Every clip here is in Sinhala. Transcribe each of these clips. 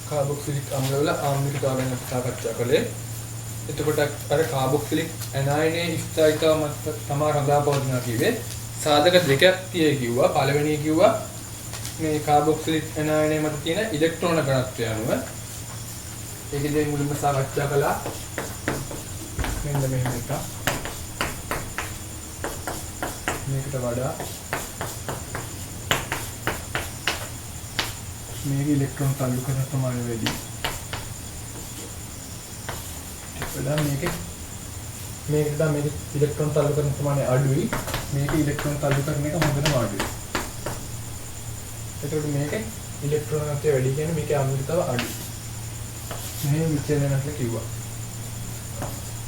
කාබොක්සිලික් අම්ල වල ආම්ලිකතාවය ගැන සාකච්ඡා කළේ. එතකොට අර කාබොක්සිලික් ඇනයනේ ස්ථායීතාව මත තමයි රඳා පවතිනවා කිව්වේ. සාධක දෙකක් තියෙයි කිව්වා. පළවෙනි කිව්වා මේ කාබොක්සිලික් ඇනයනේ මත තියෙන ඉලෙක්ට්‍රෝන ඝනත්වය අනුව. ඒකෙදී මුලින්ම සාකච්ඡා කළා. මෙන්න මෙහෙම එකක්. මේකට වඩා මේක ඉලෙක්ට්‍රෝන තල්ලු කරන ප්‍රමාණය වැඩි. මේක ඉලෙක්ට්‍රෝන තල්ලු කරන ප්‍රමාණය අඩුයි. මේක ඉලෙක්ට්‍රෝන තල්ලු කරන එක හොඳටම අඩුයි. එතකොට මේක ඉලෙක්ට්‍රෝන ඝනත්වය වැඩි කියන්නේ මේකේ ආම්ලිකතාව අඩුයි. මේ විචලනයක් කියලා කිව්වා.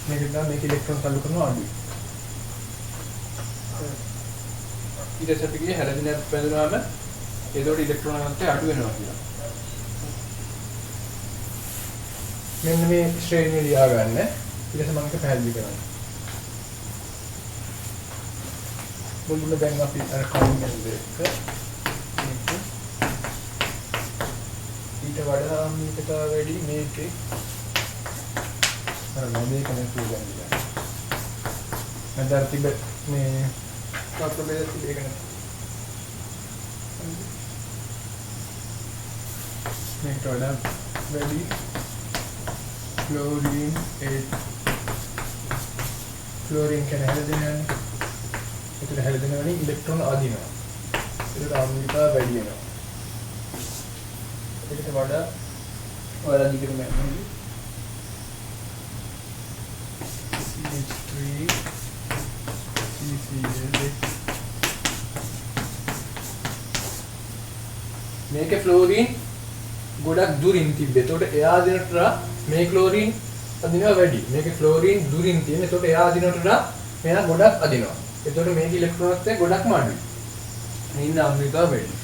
මේක ඉලෙක්ට්‍රෝන තල්ලු කරනවා අඩුයි. ඊට පස්සේ අපි ගියේ හැරෙදිනක් බැලුවාම ඒකට ඉලෙක්ට්‍රෝන ඝනත්වය අඩු වෙනවා කියලා. මෙන්න මේ ශ්‍රේණිය ලියා ගන්න. ඊට පස්සේ මම ඒක පැහැදිලි කරනවා. මුලින්ම දැන් අපි අර කලින් දෙක ඊට වඩා මේකට වැඩි මේකේ අර මොදේ කනෙක්ට් වෙනවා. නැදර තිබ මේ තාක්ෂ බෙදලා තිබේකනේ. මේකට වඩා වැඩි ක්ලෝරින් කියන හැදෙනවනේ. ඒකට හැදෙනවනේ ඉලෙක්ට්‍රෝන අදිනවා. ඒකට ආම්ලිකතාව වැඩි වෙනවා. ඒකට වඩා ඔයාලා දිගටම යන්නේ. CH3 CCl මේකේ ෆ්ලෝරින් ගොඩක් දුරින් තිබ්බේ. ඒතකොට එයා දිනට මේ ක්ලෝරින් අදිනවා වැඩි. මේකේ ෆ්ලෝරින් දුරින් තියෙන. ඒතකොට එයා අදිනට මෙයා ගොඩක් අදිනවා. ඒතකොට මේකේ ඉලෙක්ට්‍රෝනත් ගොඩක්ම අඩුයි. නින්න ආම්ලිකතාව වැඩි.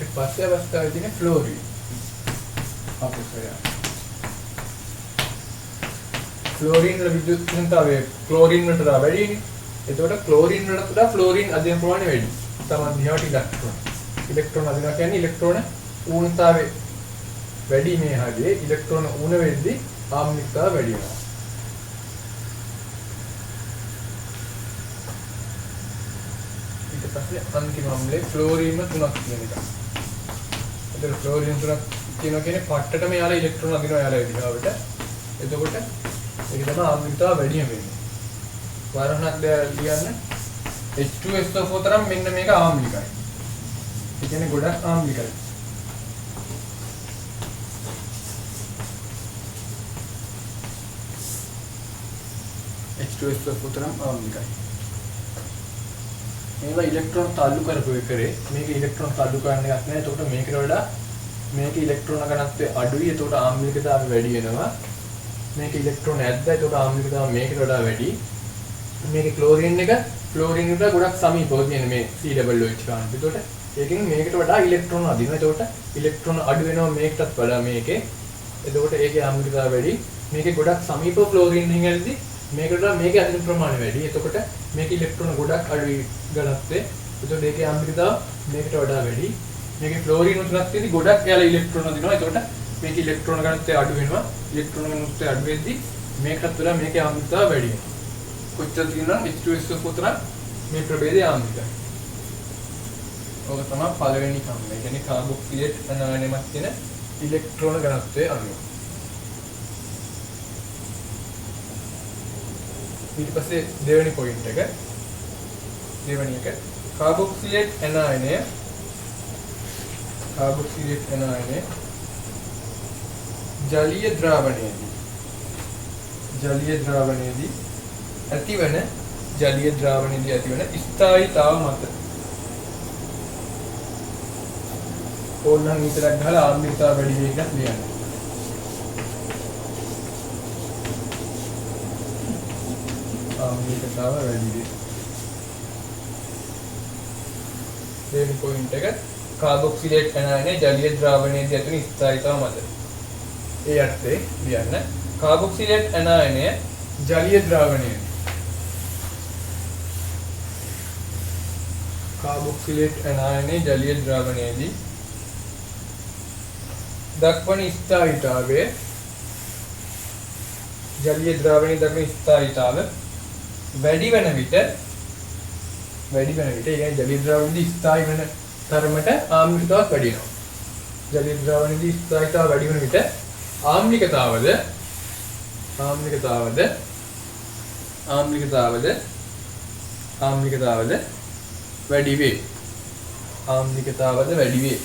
ඊට පස්සේ අවස්ථාවේ තියෙන ෆ්ලෝරින් අපසය. ක්ලෝරින් වල විද්‍යුත් ඝනතාවය ක්ලෝරින් වලට වැඩිනේ. ඒතකොට ක්ලෝරින් වලට වඩා ෆ්ලෝරින් අධ්‍යයන ප්‍රමාණය වැඩි. තමයි දිහාට ඉලෙක්ට්‍රෝන. ඉලෙක්ට්‍රෝන අදිනවා කියන්නේ ඉලෙක්ට්‍රෝන ඌනතාවය වැඩි මේ හරියේ ඉලෙක්ට්‍රෝන ඌන වෙද්දී ආම්ලිකතාව වැඩි වෙනවා. ඊට පස්සේ අන්තිම අම්ලේ ෆ්ලෝරින් 3ක් කියන එක. ඒතර ෆ්ලෝරින් 3ක් කියනවා කියන්නේ පට්ටටම යාලා ඉලෙක්ට්‍රෝන අදිනවා යාලා දිහාවට. එතකොට ඒක තමයි ආම්ලිකතාව වැඩි වෙන්නේ. වරණක් ලියන්න H2SO4 තරම් මෙන්න මේක ආම්ලිකයි. ඒ කියන්නේ ගොඩක් ආම්ලිකයි. H2SO4 තරම් ආම්ලිකයි. මේවා ඉලෙක්ට්‍රෝන තල්ලු කරපු එකේ මේක ඉලෙක්ට්‍රෝන තල්ලු කරන්න එකක් නෑ. ඒකට මේකට වඩා මේක ඉලෙක්ට්‍රෝන ඝනත්වය අඩුයි. ඒකට ආම්ලිකතාවය වැඩි වෙනවා. මේක ඉලෙක්ට්‍රෝන ඇද්දා. ඒකට ආම්ලිකතාවය මේකට වඩා වැඩි. මේකේ ක්ලෝරින් එක ෆ්ලෝරින් එකට ගොඩක් සමීපව තියෙන මේ COOH ගන්න. ඒකට ඒකෙන් මේකට වඩා ඉලෙක්ට්‍රෝන අදිනවා. ඒකට ඉලෙක්ට්‍රෝන අඩු වෙනවා මේකටත් වඩා මේකේ. ඒකට ඒකේ ආම්ලිකතාවය වැඩි. මේකේ ගොඩක් සමීපව ෆ්ලෝරින් එකෙන්දී මේකට වඩා මේකේ අදින ප්‍රමාණය වැඩි. ඒකට මේකේ ඉලෙක්ට්‍රෝන ගොඩක් අඩුයි ගණත්වේ. ඒකට ඒකේ ආම්ලිකතාව මේකට වඩා වැඩි. මේකේ ෆ්ලෝරින් උතුරක් තියෙදි ගොඩක් යාලා ඉලෙක්ට්‍රෝන අදිනවා. ඒකට මේකේ ඉලෙක්ට්‍රෝන ගණත්වය අඩු වෙනවා. ඉලෙක්ට්‍රෝන ගණත්වය අඩු වෙද්දී මේකටත් වඩා මේකේ ආම්ලිකතාව වැඩි වෙනවා. කොච්චර තියෙනවා H2SO4 මේ ප්‍රභේදය ආම්ලිකයි. ඔක තමයි පළවෙනි කම. ඒ කියන්නේ කාබොක්සිලේට් ඇනයනෙමත් තියෙන ඉලෙක්ට්‍රෝන ඝනත්වයේ අණුව. ඊට පස්සේ දෙවෙනි පොයින්ට් එක. දෙවෙනි එක කාබොක්සිලේට් ඇනයනය ජලීය ද්‍රාවණයේදී ඇතිවන ස්ථායීතාව මත ඕනනම් විතරක් ගහලා ආම්ලිකතාව වැඩි වෙයි කියලා ලියන්න. ආම්ලිකතාව වැඩි වෙයි. දෙවෙනි පොයින්ට් එක කාබොක්සිලේට් ඇනයනේ ජලීය ද්‍රාවණයේදී ඇතිවන ස්ථායීතාව මත. ඒ අර්ථේ ලියන්න. කාබොක්සිලේට් ඇනයනය ජලීය ද්‍රාවණයේ කාබොක්සිලේට් ඇනයනේ ජලීය ද්‍රාවණයේදී දක්වන ස්ථායීතාවය ජලීය ද්‍රාවණයේ දක්වන ස්ථායීතාව වැඩි වෙන විට ඒ කියන්නේ ජලීය ද්‍රාවණයේදී ස්ථායී වෙන තරමට ආම්ලිකතාවක් වැඩි වෙනවා. ජලීය ද්‍රාවණයේදී ස්ථායීතාව වැඩි වෙන විට ආම්ලිකතාවද වැඩි වේ. ආම්ලිකතාවද වැඩි වේ.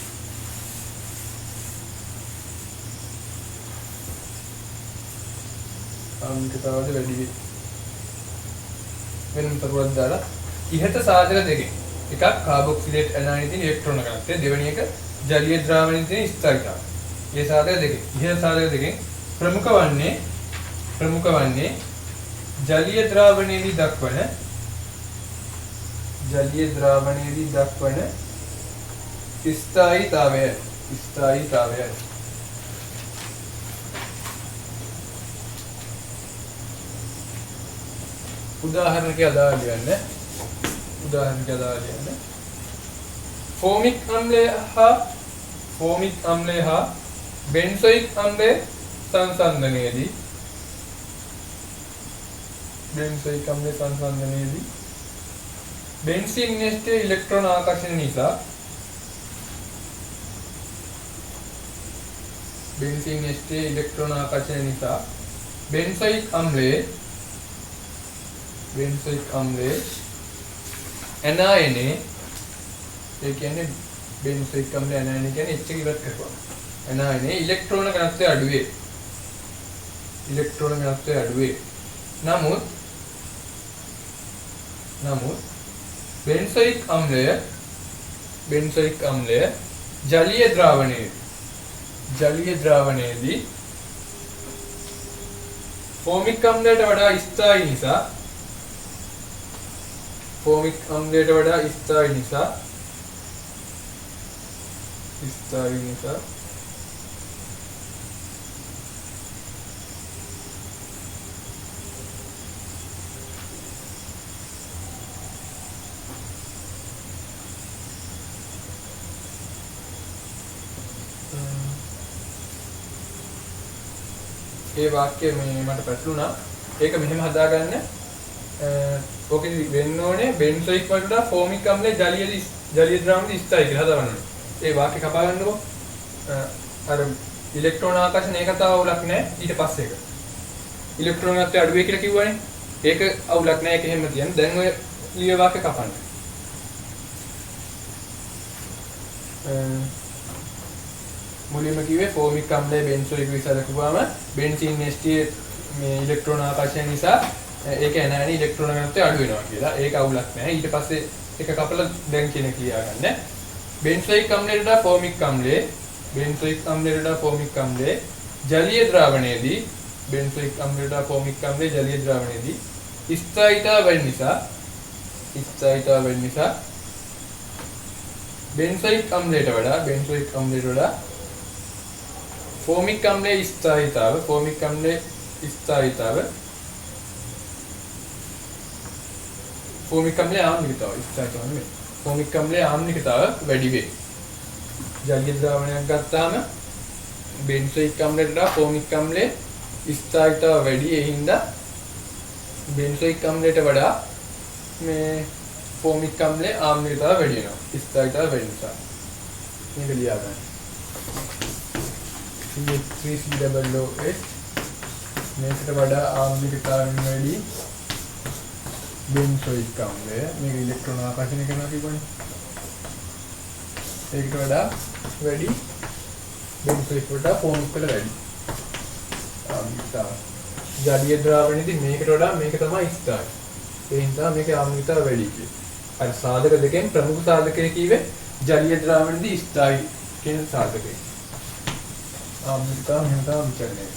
ආම්ලිකතාවද වැඩි වේ. වෙනම තරුවක් දාලා ඉහත සාධක දෙකෙන් එකක් කාබොක්සිලේට් ඇනයනයේ තියෙන ඉලෙක්ට්‍රෝන ඝනත්වය, දෙවෙනි එක ජලීය ද්‍රාවණයේ තියෙන ස්ථායීතාවය. මේ සාධක දෙකෙන් ඉහත සාධක දෙකෙන් ප්‍රමුඛ වන්නේ ජලීය ද්‍රාවණයේදී දක්වන ස්ථායීතාවය. උදාහරණයක් අදාළ ලියන්න. ෆෝමික් අම්ලය හා බෙන්සොයික් අම්ලය සංසන්දනයේදී බෙන්සීන් නෙස්ටේ ඉලෙක්ට්‍රෝන ආකර්ෂණය නිසා බෙන්සොයික් අම්ලයේ ඇනයනේ ඒ කියන්නේ බෙන්සොයික් අම්ලය ඇනයනේ කියන්නේ එච් එක ඉවත් කරපුවා. ඇනයනේ ඉලෙක්ට්‍රෝන ඝනත්වය අඩු වේ. නමුත් බෙන්සොයික් අම්ලය ජලීය ද්‍රාවණයේදී ෆෝමික් අම්ලයට වඩා ස්ථායී නිසා ඒ වාක්‍යය මට පැටළුණා. ඒක මෙහෙම හදාගන්න. ඕකෙදි වෙන්න ඕනේ බෙන්සොයික් වලට ෆෝමික් අම්ලයේ ජලීය ද්‍රාවණයේ ස්ථායී කියලා හදාගන්න ඕනේ. ඒ වාක්‍ය කපා ගන්නකො. අර ඉලෙක්ට්‍රෝන ආකර්ෂණය කතාව අවුලක් නැහැ. ඊට පස්සේ එක. ඉලෙක්ට්‍රෝන ඝනත්වය අඩු වේ කියලා කිව්වනේ. ඒක අවුලක් නැහැ. ඒක එහෙම තියන්න. දැන් ඔය ලිය වාක්‍ය කපන්න. මුලින්ම කිව්වේ ෆෝමික් අම්ලයේ බෙන්සොයික් විසලකුවාම බෙන්සීන් නෙස්ටියේ මේ ඉලෙක්ට්‍රෝන ආකර්ෂණය නිසා ඒක ඇනයනේ ඉලෙක්ට්‍රෝන ඝනත්වය අඩු වෙනවා කියලා. ඒක අවුලක් නැහැ. ඊට පස්සේ එක කපලා දැන් කියන කියා ගන්න. බෙන්සොයික් අම්ලයට වඩා ෆෝමික් අම්ලයේ ජලීය ද්‍රාවණයේදී ස්ථායීතාව වැඩි නිසා බෙන්සොයික් අම්ලයට වඩා ෆෝමික් අම්ලයේ ස්ථායීතාව ආම්ලිකතාව වැඩි වේ. ජලීය ද්‍රාවණයක් ගත්තාම බෙන්සොයික් අම්ලයට වඩා ෆෝමික් අම්ලයේ ස්ථායීතාව වැඩි. ඒ හින්දා බෙන්සොයික් අම්ලයට වඩා මේ ෆෝමික් අම්ලයේ ආම්ලිකතාව වැඩි වෙනවා. ස්ථායීතාව වැඩි නිසා. මේක ලියා ගන්න. CH3COOH මේකට වඩා ආම්ලිකතාවයෙන් වැඩි බෙන්සොයික් අම්ලය. මේක ඉලෙක්ට්‍රෝන ආකර්ෂණය කරනවා කියපුවනේ. ඒකට වඩා වැඩි බෙන්සොයික් වලට ෆෝමික් වල වැඩි ආම්ලිකතාව. ජලීය ද්‍රාවණයේදී මේකට වඩා මේක තමයි ස්ථායී. ඒ නිසා මේකේ ආම්ලිකතාව වැඩි කියලා. අර සාධක දෙකෙන් ප්‍රමුඛ සාධකය කිව්වේ ජලීය ද්‍රාවණයේදී ස්ථායී කියන සාධකය. ආම්ලිකතාව මෙහෙම තමයි විචලනය.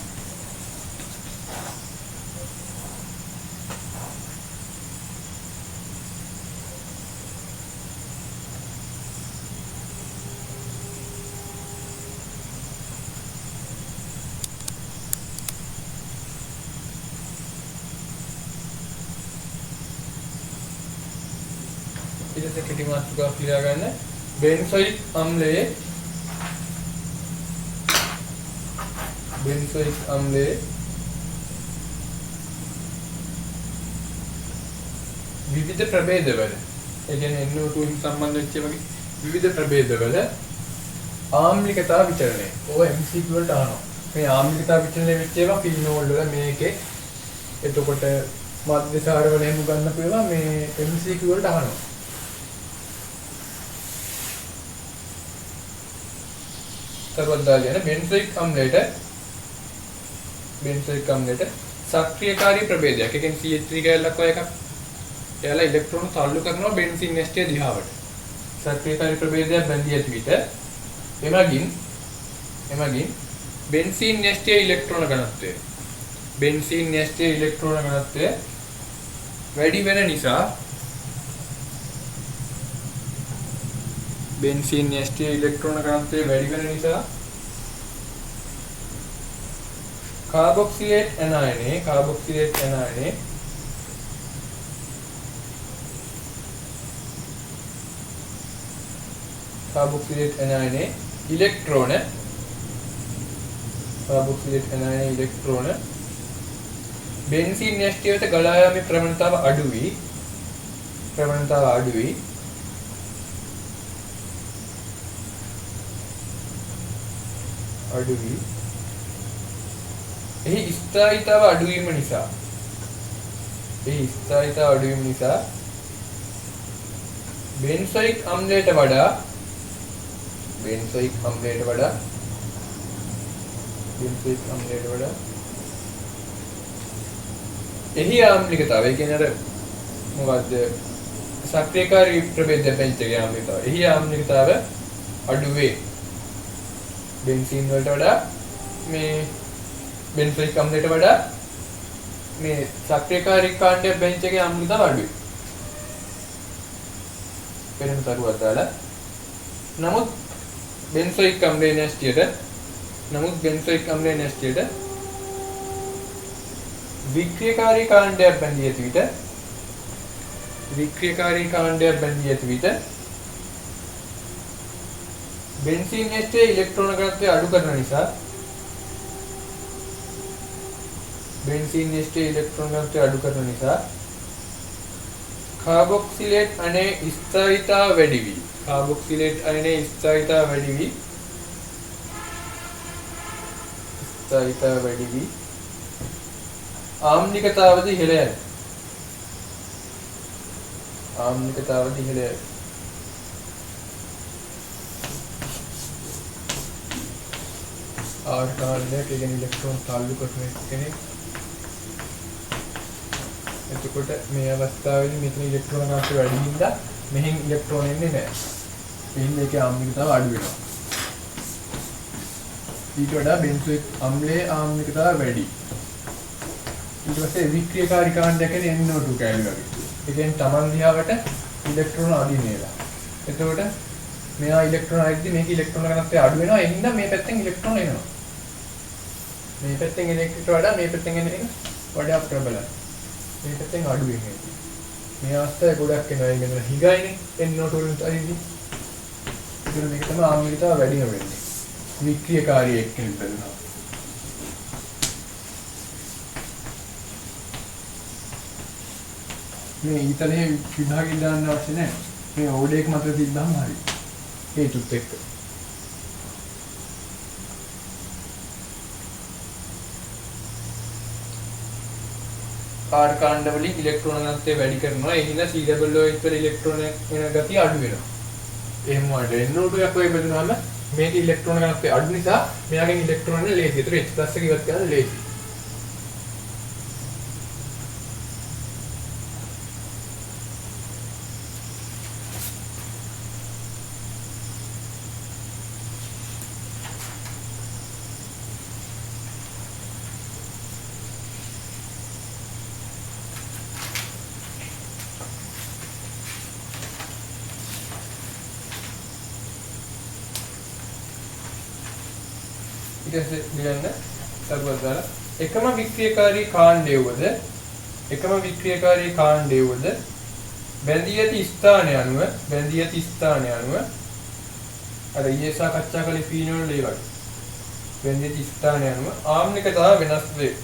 ඊට කෙටි මාතෘකාවක් කියලා ගන්න. බෙන්සොයික් අම්ලයේ බෙන්සොයික් අම්ලයේ විවිධ ප්‍රභේදවල, ඒ කියන්නේ NO2 සම්බන්ධ වෙච්ච වගේ විවිධ ප්‍රභේදවල ආම්ලිකතා විචලනය. ඔය MCQ වලට අහනවා. මේ ආම්ලිකතා විචලනය වෙච්ච ඒවා ෆිනෝල් වල මේකේ. එතකොට මධ්‍යසාර වල එහෙම ගන්න පුළුවන් මේ MCQ වලට අහනවා. තරවද්දාගෙන බෙන්සොයික් අම්ලයට සක්‍රියකාරී ප්‍රභේදයක්. ඒ කියන්නේ CH3 කැලලක් වගේ එකක්. එයාලා ඉලෙක්ට්‍රෝන තල්ලු කරනවා බෙන්සීන් නෙස්ටේ දිහාවට. සක්‍රියකාරී ප්‍රභේදයක් බැඳී ඇති විට එමගින් බෙන්සීන් නෙස්ටේ ඉලෙක්ට්‍රෝන ඝනත්වය වැඩි වෙන නිසා කාබොක්සිලේට් ඇනයනේ ඉලෙක්ට්‍රෝන බෙන්සීන් නෙස්ටියට ගලා යාමේ ප්‍රවණතාව අඩු වී එහි ස්ථායීතාව අඩු වීම නිසා බෙන්සොයික් අම්ලයට වඩා එහි ආම්ලිකතාවය කියන්නේ අර මොකද්ද සක්‍රියකාරී ප්‍රභේද බෙන්චගේ ආම්ලිකතාව. එහි ආම්ලිකතාව අඩු වේ. බෙන්සීන් වලට වඩා මේ බෙන්සොයික් අම්ලයට වඩා මේ සක්‍රියකාරී කාණ්ඩය බෙන්චගේ ආම්ලිකතාව අඩුයි. වෙනම තරුවක් දාලා නමුත් බෙන්සොයික් අම්ලයේ නෙස්ටියට වික්‍රියකාරී කාණ්ඩයක් බැඳී ඇති විට බෙන්සීන් නෙස්ටේ ඉලෙක්ට්‍රෝන ඝනත්වය අඩු කරන නිසා කාබොක්සිලේට් අයනයේ ස්ථායීතාව වැඩි වී ආම්ලිකතාවද ඉහළ යයි. ආර් කාණ්ඩයක් කියන්නේ ඉලෙක්ට්‍රෝන තල්ලු කරන කෙනෙක්. එතකොට මේ අවස්ථාවේදී මෙතන ඉලෙක්ට්‍රෝන ඝනත්වය වැඩි නිසා මෙහෙන් ඉලෙක්ට්‍රෝන එන්නේ නැහැ. එහෙනම් මේකේ ආම්ලිකතාව අඩු වෙනවා. ඊට වඩා බෙන්සොයික් අම්ලයේ ආම්ලිකතාව වැඩි. ඊට පස්සේ වික්‍රියකාරී කාණ්ඩයක් කියන්නේ NO2 කැලේ වගේ. ඒ කියන්නේ Taman දිහාවට ඉලෙක්ට්‍රෝන අදින ඒවා. එතකොට මෙයා ඉලෙක්ට්‍රෝන අදිද්දි මේක ඉලෙක්ට්‍රෝන ඝනත්වය අඩු වෙනවා. ඒ හින්දා මේ පැත්තෙන් ඉලෙක්ට්‍රෝන එනවා. මේ පැත්තෙන් එන එකට වඩා මේ පැත්තෙන් එන එක වඩා ප්‍රබලයි. මේ පැත්තෙන් අඩු වෙන්නේ. මේ අවස්ථාවේ ගොඩක් එනවා. ඒ කියන්නේ හිගයිනේ NO2 වලින් අදිද්දි. ඒක මේක තමයි ආම්ලිකතාව වැඩිම වෙන්නේ. වික්‍රියකාරී එක්කෙනෙක් බලනවා. මේ ඊතලයේ විභාගෙ දාන්න අවශ්‍ය නැහැ. මේ ඕඩර් එක මත තිබ්බම හරි. හේතුත් එක්ක. ආර් කාණ්ඩ වලින් ඉලෙක්ට්‍රෝන ඝනත්වය වැඩි කරනවා. ඒ හින්දා COH වල ඉලෙක්ට්‍රෝන එන ගතිය අඩු වෙනවා. එහෙම වලට NO2 එකක් වගේ බෙදුනහම මේක ඉලෙක්ට්‍රෝන ඝනත්වය අඩු නිසා මෙයාගෙන් ඉලෙක්ට්‍රෝන එන ලේසි. ඒතර H+ එක ඉවත් කරන්න ලේසි. ලියන්න සරුවත් දාලා එකම වික්‍රියකාරී කාණ්ඩය වද බැඳී ඇති ස්ථානය අනුව අර ඊයේ සාකච්ඡා කළේ ෆීනෝල් ඒ වගේ වෙන්දිච්ච ස්ථානය අනුව ආම්ලිකතාව වෙනස් වේ.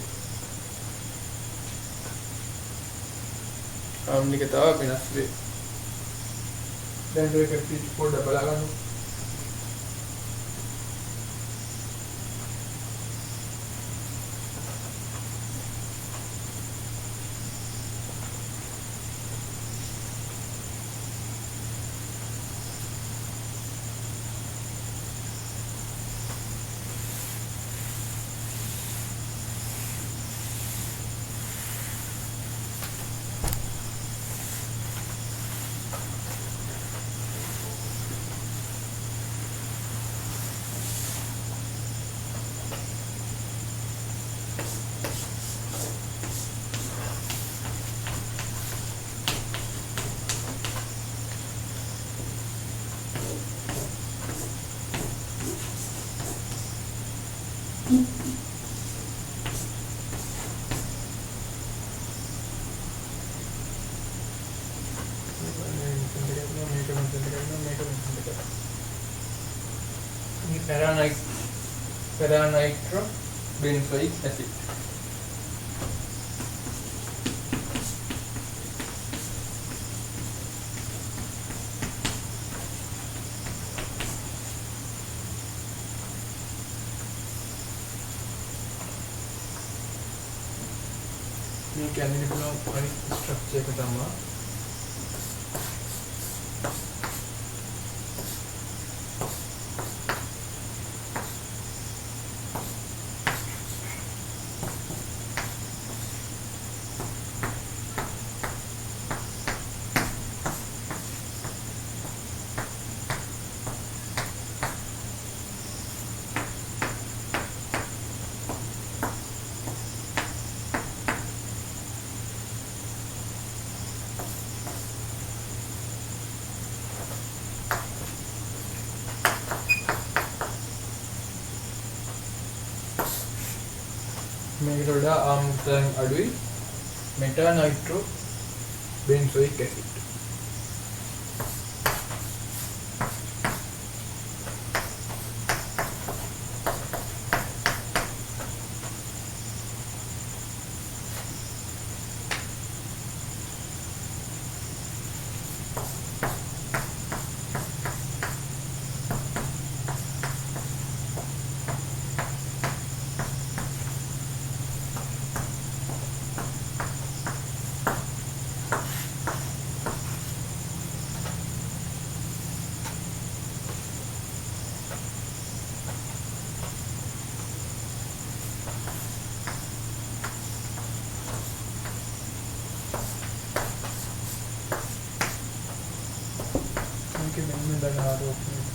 ආම්ලිකතාව වෙනස් වේ. දැන් ඒක පොඩ්ඩක් බලගන්න. पैरानाइट्रो बेंजोइक एसिड මේ කියන්නේ පුළුවන් අනිත් ස්ට්‍රක්චර් එක තමයි මේකට වඩා ආම්ලයන් අඩුයි මෙටානයිට්‍රෝ බෙන්සොයික් ඇසිඩ්. මෙන්න දැන් ආරෝපණය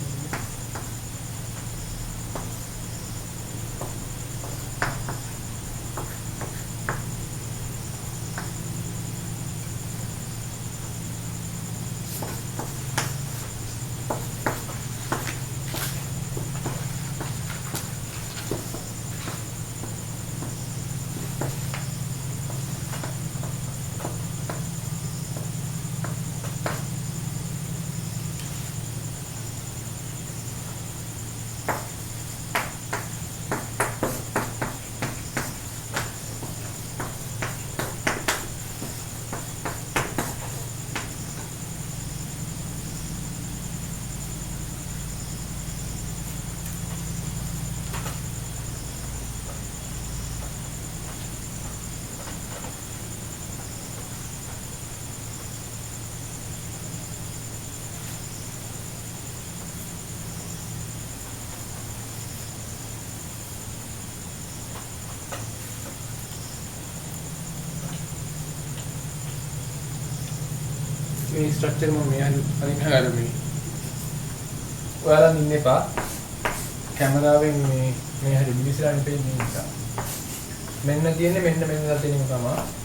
මේ ස්ට්‍රක්චර් මම මේ අනිත් හැරෙමි. ඔයාලා ඉන්න එපා. කැමරාවෙන් මේ හැරි මිනිස්සුන්ට පේන්නේ නිසා. මෙන්න තියෙන්නේ මෙන්න තියෙන එක තමයි.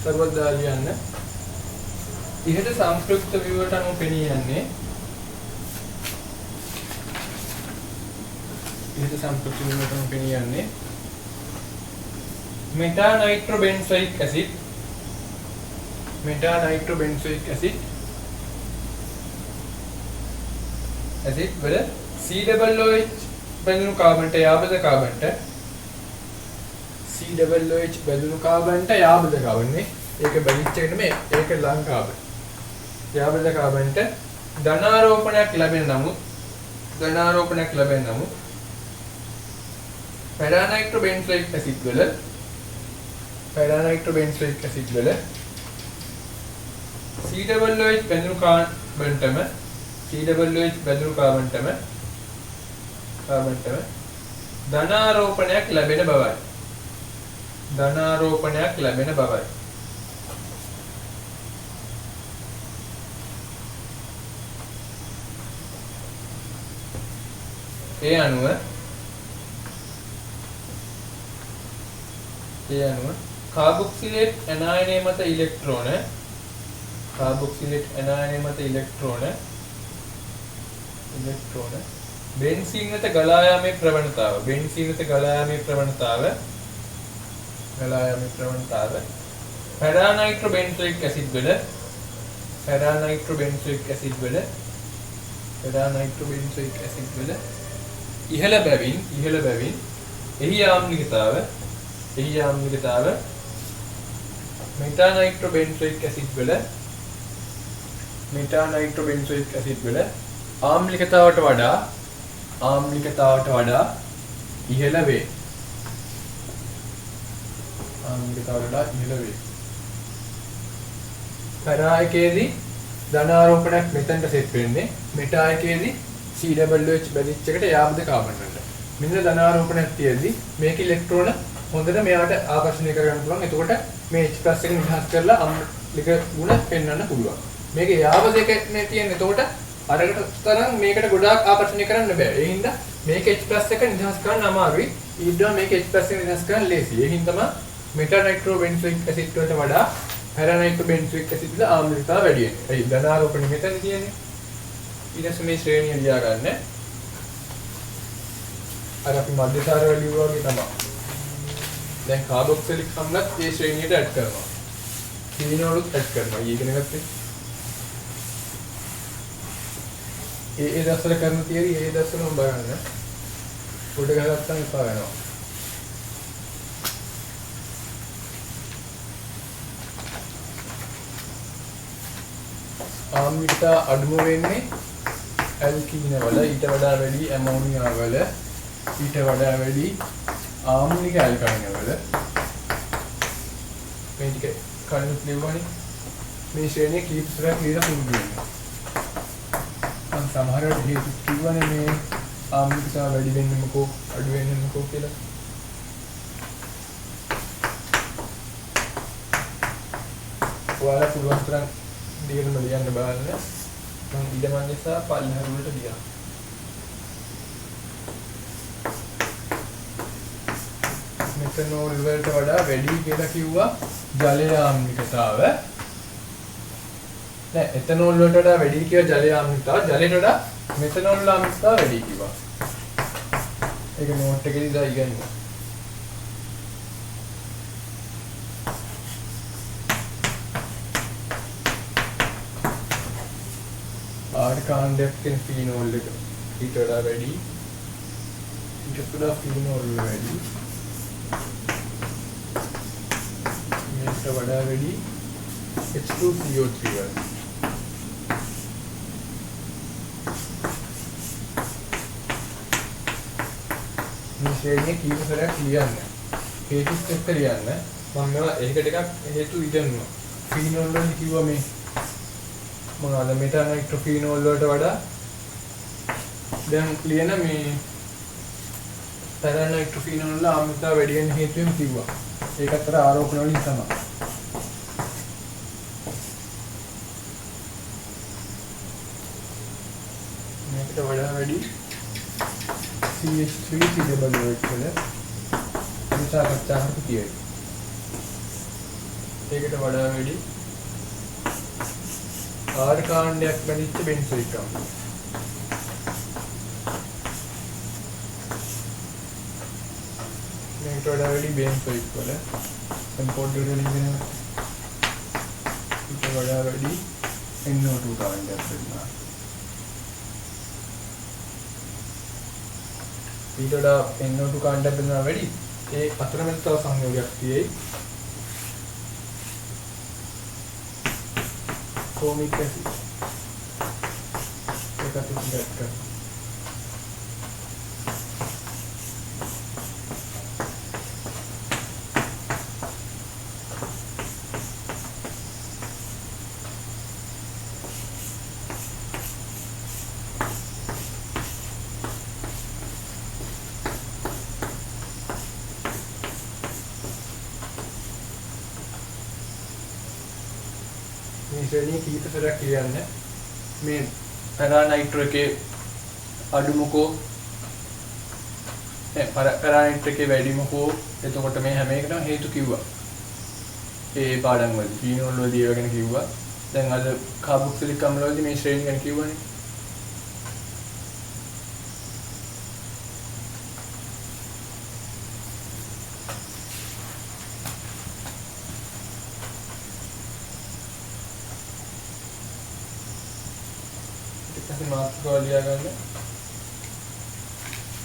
සර්වත් දාලා ලියන්න. ඉහත සංස්කෘත විවරට අනුව පෙනී යන්නේ මෙටානයිට්‍රෝබෙන්සොයික් ඇසිඩ් වල COOH බැඳුණු කාබන්ට යාබද කාබන්ට COOH බැඳුණු කාබන්ට යාබද කාබන්නේ ඒක බැලිච්ච එකට මේ ඒක ලං කාබන් යාබද කාබන්ට ධනාරෝපණයක් ලැබෙන නමුත් පැරානයිට්‍රෝබෙන්සොයික් ඇසිඩ් වල COOH බැඳුණු කාබන්ටම ධනාරෝපණයක් ලැබෙන බවයි. ඒ අනුව කාබොක්සිලේට් ඇනායනය මත ඉලෙක්ට්‍රෝන බෙන්සීන් වෙත ගලා යාමේ ප්‍රවණතාව පැරානයිට්‍රෝබෙන්සොයික් ඇසිඩ් වල ඉහළ බැවින් එහි ආම්ලිකතාව මෙටානයිට්‍රෝබෙන්සොයික් ඇසිඩ් වල ආම්ලිකතාවට වඩා ඉහළ වේ. පැරායකයේදී ධනාරෝපණයක් මෙතනට සෙට් වෙන්නේ. මෙටායකයේදී COOH බැඳිච්ච එකට යාබද කාබන් වලට. මෙන්න ධනාරෝපණයක් තියෙද්දි මේක ඉලෙක්ට්‍රෝන හොඳට මෙයාට ආකර්ෂණය කරගන්න පුළුවන්. එතකොට මේ H+ එක නිදහස් කරලා අම්ලික ගුණ පෙන්වන්න පුළුවන්. මේකේ යාබද එක නේ තියෙන්නේ. එතකොට අරකට තරම් මේකට ගොඩාක් ආකර්ෂණය කරන්න බෑ. ඒ හින්දා මේක H+ එක නිදහස් කරන්න අමාරුයි. ඊට මේක H+ එක නිදහස් කරන්න ලේසියි. ඒ හින්දාම මෙටානයිට්‍රෝබෙන්සොයික් ඇසිඩ් වලට වඩා පැරානයිට්‍රෝබෙන්සොයික් ඇසිඩ් වල ආම්ලතාව වැඩි වෙනවා. ඒ ධනාරෝපණය මෙතන තියෙන්නේ. ඊට පස්සේ මේ ශ්‍රේණිය ලියා ගන්න. අර අපි මධ්‍යසාර වලියු වගේ තමයි. දැන් කාබොක්සිලික් අම්ලත් මේ ශ්‍රේණියට ඇඩ් කරනවා. ෆීනෝලුත් ඇඩ් කරනවා. ඊගෙන ගත්තේ. ඒ දවස්වල කරන තියරි ඒ දවස්වලම බලන්න. පොඩ ගහගත්තාම එපා වෙනවා. ආම්ලිකතා අඩුම වෙන්නේ ඇල්කීන වල, ඊට වඩා වැඩි ඇමෝනියා වල, ඊට වඩා වැඩි ආම්ලික ඇල්කයින වල. මේ ටික කන්නු ලියවන්නේ මේ ශ්‍රේණිය කීප සැරයක් ලියලා පුරුදු වෙන්න. මම සමහරවිට හේතු කිව්වනේ මේ ආම්ලිකතා වැඩි වෙන්නේ මොකෝ අඩු වෙන්නේ මොකෝ කියලා. ඔයාලා පුළුවන් තරම් දිගටම ලියන්න බලන්න. මම ඉදමන් නිසා පල්ලෙහා වලට ලියනවා. මෙතනෝල් වලට වඩා වැඩි කියලා කිව්වා ජලයේ ආම්ලිකතාව. නෑ එතනෝල් වලට වඩා වැඩි කියලා ජලයේ ආම්ලිකතාව. ජලයට වඩා මෙතනෝල් ආම්ලිකතාව වැඩි කිව්වා. ඒක නෝට් එකේදී දා ඉගෙනගන්න. කාණ්ඩයක් තියෙන ෆීනෝල් එක ඊට වඩා වැඩි. ඊට වඩා ෆීනෝල් වැඩි. මේකට වඩා වැඩි H2CO3 වල. මේ ශ්‍රේණිය කීප සැරයක් ලියන්න. හේතුත් එක්ක ලියන්න. මම මේවා ඒක ටිකක් හේතු ඉදන්නවා. ෆීනෝල් වල කිව්වා මේ මොනවාද මෙටානයිට්‍රෝෆීනෝල් වලට වඩා දැන් ලියන මේ පැරානයිට්‍රෝෆීනෝල් වල ආම්ලතාව වැඩි වෙන හේතුවෙන් කිව්වා. ඒක අතර ආරෝපණ වලින් තමයි. මේකට වඩා වැඩි CH3 COOH වල විසාකච්ඡා කරපු තියෙයි. ඒකට වඩා වැඩි ආර කාණ්ඩයක් බැඳිච්ච බෙන්සොයික් අම්ල. මේකට වඩා වැඩි බෙන්සොයික් වල පොඩ්ඩක් වලින් වෙනවා. ඊට වඩා වැඩි NO2 කාණ්ඩයක් වෙනවා. ඊට වඩා NO2 කාණ්ඩයක් වෙනවා වැඩි. ඒ අතරමැද තව සංයෝගයක් තියෙයි. formic acid. ඒකත් ඉස්සරහට කරමු. මේ ශ්‍රේණිය කීප සැරයක් කියන්නේ මේ පැරානයිට්‍රෝ එකේ අඩුමකෝ පැරානයිට්‍රෝ එකේ වැඩිමකෝ එතකොට මේ හැම එකටම හේතු කිව්වා. ඒ පාඩම් වලදී ෆීනෝල් වලදී ඒව ගැන කිව්වා. දැන් අද කාබොක්සිලික් අම්ල වලදී මේ ශ්‍රේණිය ගැන කිව්වනේ. මාතෘකාව ලියා ගන්න.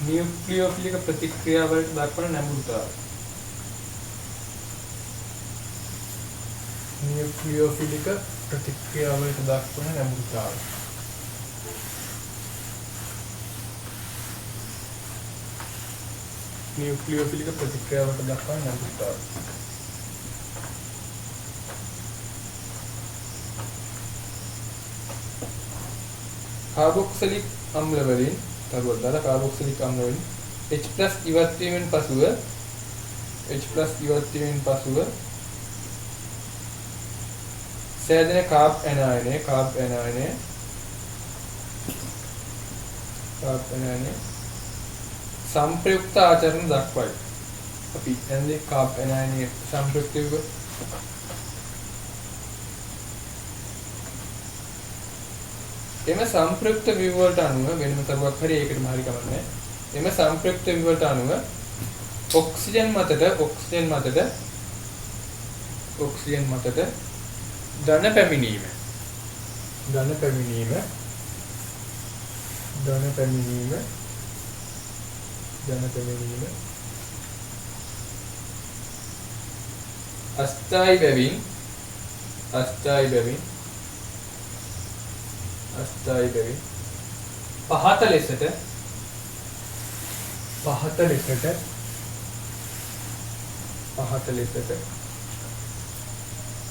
නියුක්ලියෝෆිලික ප්‍රතික්‍රියාවලට දක්වන නැඹුරුතාවය. නියුක්ලියෝෆිලික ප්‍රතික්‍රියාවලට දක්වන නැඹුරුතාවය. නියුක්ලියෝෆිලික ප්‍රතික්‍රියාවලට දක්වන නැඹුරුතාවය. කාබොක්සිලික් අම්ල වලින් තරුවක් දාලා කාබොක්සිලික් අම්ල වලින් H+ ඉවත් වීමෙන් පසුව සෑදෙන කාබ් ඇනයනය සංප්‍රයුක්ත ආචරණ දක්වයි. අපි දැන් කාබ් ඇනයනය සංප්‍රයුක්ත එම සංප්‍රයුක්ත වීම වලට අනුව වෙනම තරුවක් හරි ඒකටම හරි කමන්නේ. එම සංප්‍රයුක්ත වීම වලට අනුව ඔක්සිජන් මතට ධන පැමිණීම අස්ථායි බැවින් පහත ලෙසට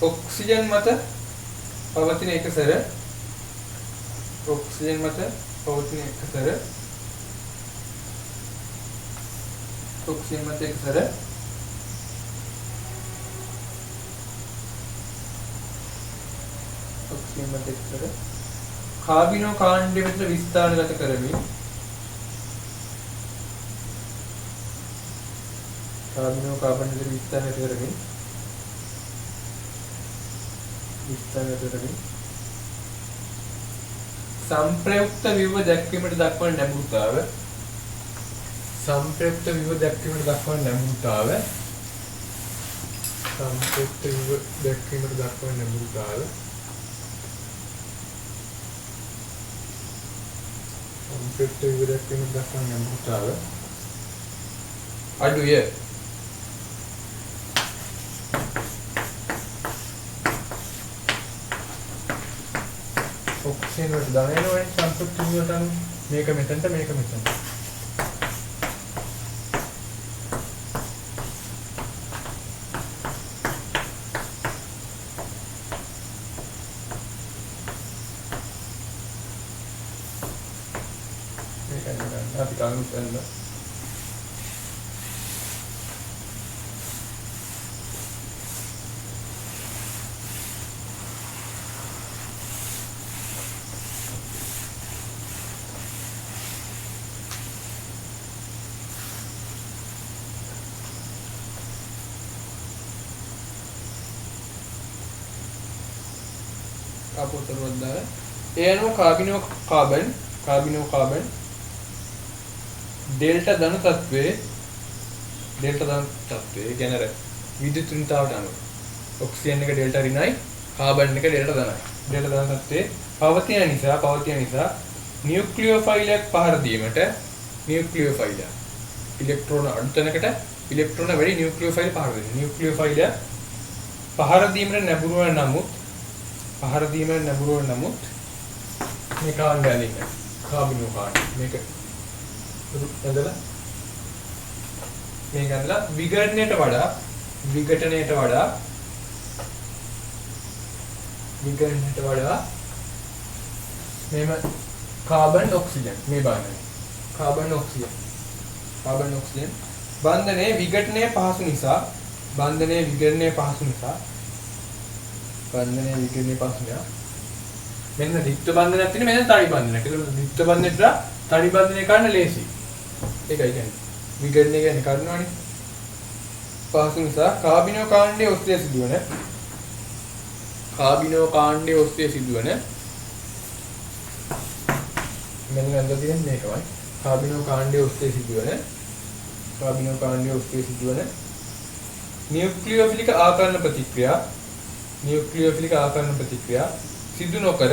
ඔක්සිජන් මත පවතින එකසර කාබිනෝ කාණ්ඩය වෙත විස්ථානගත කරමින් සංප්‍රයුක්ත ව්‍යුහ දැක්වීමට දක්වන නැඹුරුතාව සංප්‍රයුක්ත ව්‍යුහ දැක්වීමට දක්වන නැඹුරුතාව අඩුය. ඔක්සිජන් වලට දැනෙනවනේ සංප්‍රයුක්ත ව්‍යුහට අනුව මේක මෙතනට මේක මෙතනට. අපි කවුරුත් කරනවා. කාපෝතරුවක් දාලා ඒ අනුව කාබිනෝ කාබන් ඩෙල්ටා ධන තත්වයේ කියන්නේ විද්‍යුත් ඍණතාවට අනුව ඔක්සිජන් එක ඩෙල්ටා ඍණයි කාබන් එක ඩෙල්ටා ධනයි. ඩෙල්ටා ධන තත්වයේ පවතින නිසා නියුක්ලියෝෆයිලයක් පහර දීමට ඉලෙක්ට්‍රෝන අඩු තැනකට ඉලෙක්ට්‍රෝන වැඩි නියුක්ලියෝෆයිල් පහර දෙනවා. නියුක්ලියෝෆයිලය පහර දීමට නැඹුරු වන නමුත් මේ කාණ්ඩය අලින්න කාබිනෝ කාණ්ඩය මේක ඇදලා මේක ඇදලා විඝටනයට වඩා මේම කාබන් ඔක්සිජන් මේ බාන්නේ කාබන් ඔක්සිජන් බන්ධනයේ විඝටනයේ පහසු නිසා මෙන්න රික්ත බන්ධනයක් තියෙන මෙන්න තනි බන්ධනයක්. ඒක රික්ත බන්ධනයට තනි බන්ධනය කරන්න ලේසි. ඒකයි කියන්නේ. විඝටනය කියන්නේ කරනවානේ. පහසු නිසා කාබිනෝ කාණ්ඩයේ ඔස්සේ සිදුවන මෙන්න අද තියෙන මේකමයි. කාබිනෝ කාණ්ඩයේ ඔස්සේ සිදුවන නියුක්ලියෝෆිලික ආකරණ ප්‍රතික්‍රියා සිදු නොකර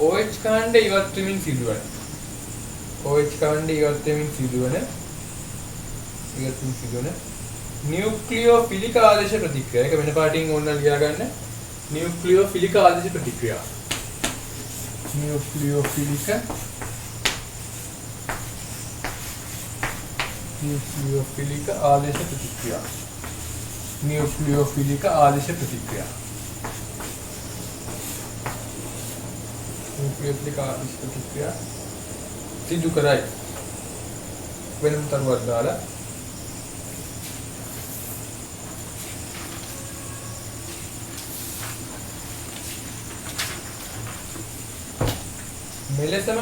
OH කාණ්ඩය ඉවත් වෙමින් සිදුවන නියුක්ලියෝෆිලික ආදේශ ප්‍රතික්‍රියා. ඒක වෙන පාටින් ඕන ලියා ගන්න. නියුක්ලියෝෆිලික ආදේශ ප්‍රතික්‍රියා. නියුක්ලියෝෆිලික ආදේශ ප්‍රතික්‍රියා. සිදු කරයි. වෙනම තරුවක් දාලා මෙලෙසම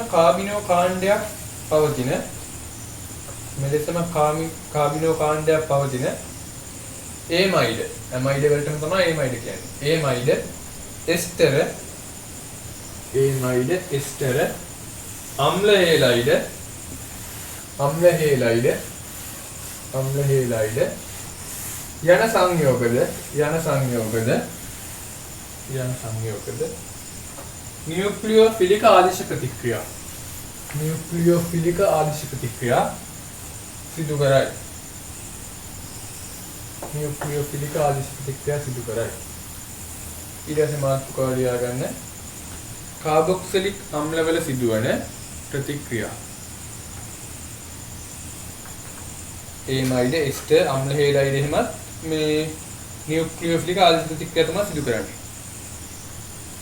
කාබිනෝ කාණ්ඩයක් පවතින ඒමයිඩ් වලටම තමයි ඒමයිඩ් කියන්නේ. ඒමයිඩ් එස්ටර අම්ල හේලයිඩ් යන සංයෝගද නියුක්ලියෝෆිලික ආදේශ ප්‍රතික්‍රියා සිදු කරයි. ඊට පස්සේ මාතෘකාව ලියා ගන්න. කාබොක්සිලික් අම්ලවල සිදුවන ප්‍රතික්‍රියා. ඒමයිඩ් එස්ටර් අම්ල හේලයිඩ් එහෙමත් මේ නියුක්ලියෝෆිලික ආදේශ ප්‍රතික්‍රියා තමයි සිදු කරන්නේ.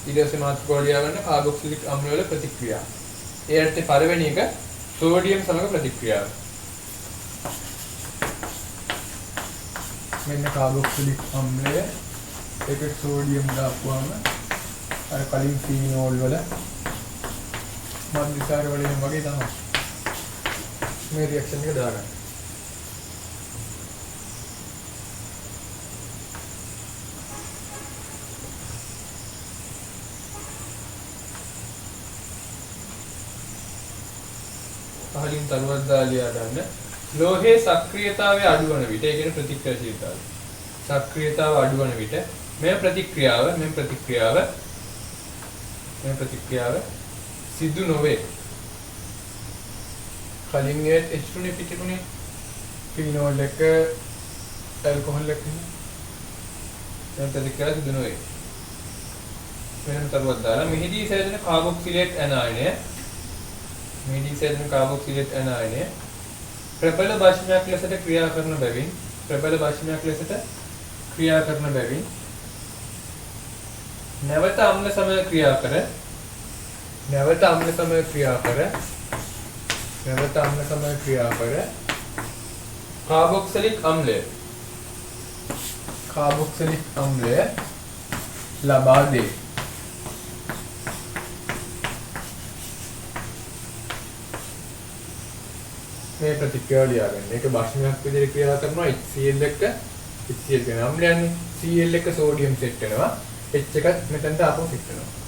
ඊට පස්සේ මාතෘකාව ලියා ගන්න කාබොක්සිලික් අම්ලවල ප්‍රතික්‍රියා. ඒකට පළවෙනි එක සෝඩියම් සමග ප්‍රතික්‍රියාව. මෙන්න කාබොක්සිලික් අම්ලය ඒකට සෝඩියම් දාපුවාම අර කලින් ෆීනෝල් වල මධ්‍යසාර වලින් වගේ තමයි මේ රියැක්ෂන් එක දාගන්න. පහලින් තරුවක් දාලා ලියා ගන්න. ලෝහයේ සක්‍රියතාවය අඩු වන විට ඒ කියන්නේ ප්‍රතික්‍රියාශීලතාවය. සක්‍රියතාව අඩු වන විට මේ ප්‍රතික්‍රියාව සිදු නොවේ. කලින් H2 පිටිකුනේ ෆීනෝල් එක ඇල්කොහොල් එක මේ ප්‍රතික්‍රියාව සිදු නොවේ. වෙනම තරුවක් දාලා මෙහිදී සැදෙන කාබොක්සිලේට් ඇනයනය ප්‍රබල භාෂණයක් ලෙසට ක්‍රියා කරන බැවින් නැවත අම්ල සමග ක්‍රියා කර කාබොක්සිලික් අම්ලය ලබා දේ. මේ ප්‍රතික්‍රියාව ලියා ගන්න. මේක භාෂණයක් විදිහට ක්‍රියා කරනවා HCl එක HCl කියන අම්ලයන්නේ. Cl එක සෝඩියම් සෙට් වෙනවා. H එකත් මෙතනට ආපහු ෆිට වෙනවා.